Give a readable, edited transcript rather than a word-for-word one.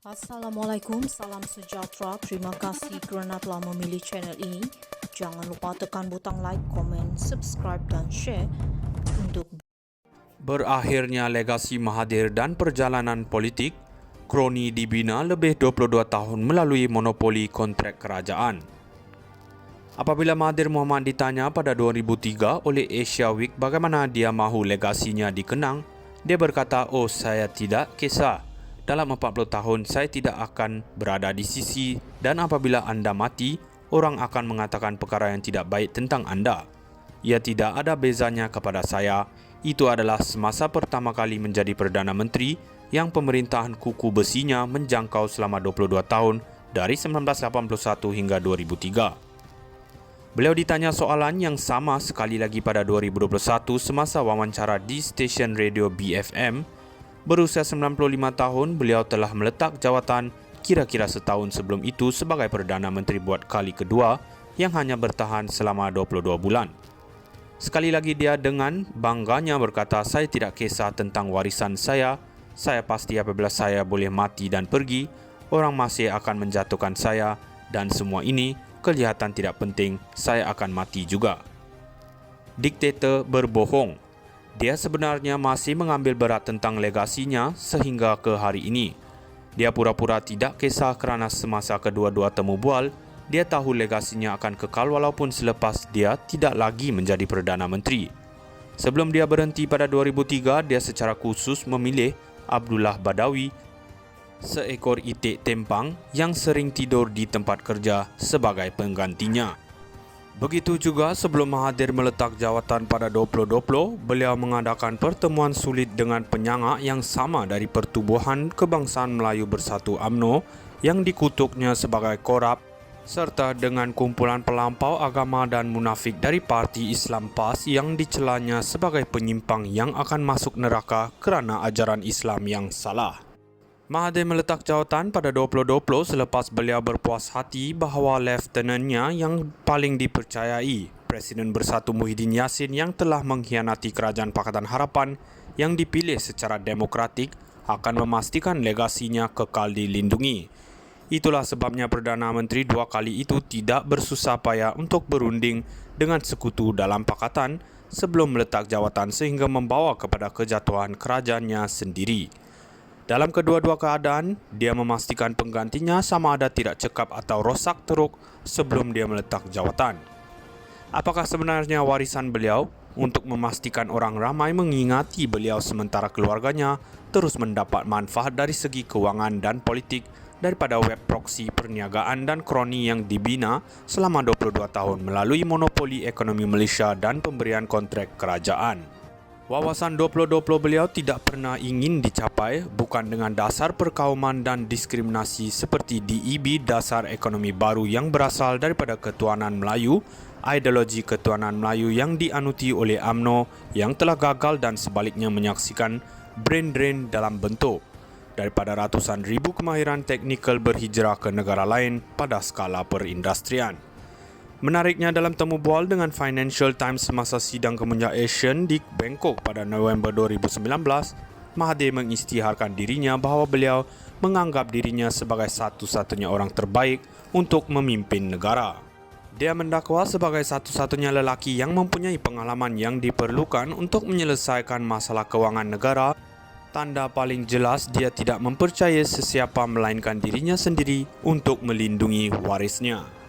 Assalamualaikum, salam sejahtera. Terima kasih kerana telah memilih channel ini. Jangan lupa tekan butang like, komen, subscribe dan share untuk Berakhirnya legasi Mahathir dan perjalanan politik, kroni dibina lebih 22 tahun melalui monopoli kontrak kerajaan. Apabila Mahathir Mohamad ditanya pada 2003 oleh Asia Week bagaimana dia mahu legasinya dikenang, dia berkata, "Oh, saya tidak kisah. Dalam 40 tahun saya tidak akan berada di sisi dan apabila anda mati, orang akan mengatakan perkara yang tidak baik tentang anda. Ia tidak ada bezanya kepada saya. Itu adalah semasa pertama kali menjadi Perdana Menteri yang pemerintahan kuku besinya menjangkau selama 22 tahun dari 1981 hingga 2003. Beliau ditanya soalan yang sama sekali lagi pada 2021 semasa wawancara di stesen radio BFM. Berusia 95 tahun, beliau telah meletak jawatan kira-kira setahun sebelum itu sebagai Perdana Menteri buat kali kedua yang hanya bertahan selama 22 bulan. Sekali lagi dia dengan bangganya berkata, "Saya tidak kisah tentang warisan saya pasti apabila saya boleh mati dan pergi, orang masih akan menjatuhkan saya dan semua ini kelihatan tidak penting, saya akan mati juga." Diktator berbohong. Dia sebenarnya masih mengambil berat tentang legasinya sehingga ke hari ini. Dia pura-pura tidak kisah kerana semasa kedua-dua temu bual, dia tahu legasinya akan kekal walaupun selepas dia tidak lagi menjadi Perdana Menteri. Sebelum dia berhenti pada 2003, dia secara khusus memilih Abdullah Badawi, seekor itik tempang yang sering tidur di tempat kerja sebagai penggantinya. Begitu juga sebelum Mahathir meletak jawatan pada 2020, beliau mengadakan pertemuan sulit dengan penyangga yang sama dari Pertubuhan Kebangsaan Melayu Bersatu UMNO yang dikutuknya sebagai korup serta dengan kumpulan pelampau agama dan munafik dari Parti Islam PAS yang dicelanya sebagai penyimpang yang akan masuk neraka kerana ajaran Islam yang salah. Mahathir meletak jawatan pada 2020 selepas beliau berpuas hati bahawa lieutenantnya yang paling dipercayai, Presiden Bersatu Muhyiddin Yassin yang telah mengkhianati Kerajaan Pakatan Harapan yang dipilih secara demokratik akan memastikan legasinya kekal dilindungi. Itulah sebabnya Perdana Menteri dua kali itu tidak bersusah payah untuk berunding dengan sekutu dalam pakatan sebelum meletak jawatan sehingga membawa kepada kejatuhan kerajaannya sendiri. Dalam kedua-dua keadaan, dia memastikan penggantinya sama ada tidak cekap atau rosak teruk sebelum dia meletak jawatan. Apakah sebenarnya warisan beliau untuk memastikan orang ramai mengingati beliau sementara keluarganya terus mendapat manfaat dari segi kewangan dan politik daripada web proksi perniagaan dan kroni yang dibina selama 22 tahun melalui monopoli ekonomi Malaysia dan pemberian kontrak kerajaan? Wawasan 2020 beliau tidak pernah ingin dicapai bukan dengan dasar perkauman dan diskriminasi seperti DEB, dasar ekonomi baru yang berasal daripada ketuanan Melayu, ideologi ketuanan Melayu yang dianuti oleh UMNO yang telah gagal dan sebaliknya menyaksikan brain drain dalam bentuk daripada ratusan ribu kemahiran teknikal berhijrah ke negara lain pada skala perindustrian. Menariknya dalam temu bual dengan Financial Times semasa sidang Kemenja Asian di Bangkok pada November 2019, Mahathir mengisytiharkan dirinya bahawa beliau menganggap dirinya sebagai satu-satunya orang terbaik untuk memimpin negara. Dia mendakwa sebagai satu-satunya lelaki yang mempunyai pengalaman yang diperlukan untuk menyelesaikan masalah kewangan negara. Tanda paling jelas dia tidak mempercayai sesiapa melainkan dirinya sendiri untuk melindungi warisnya.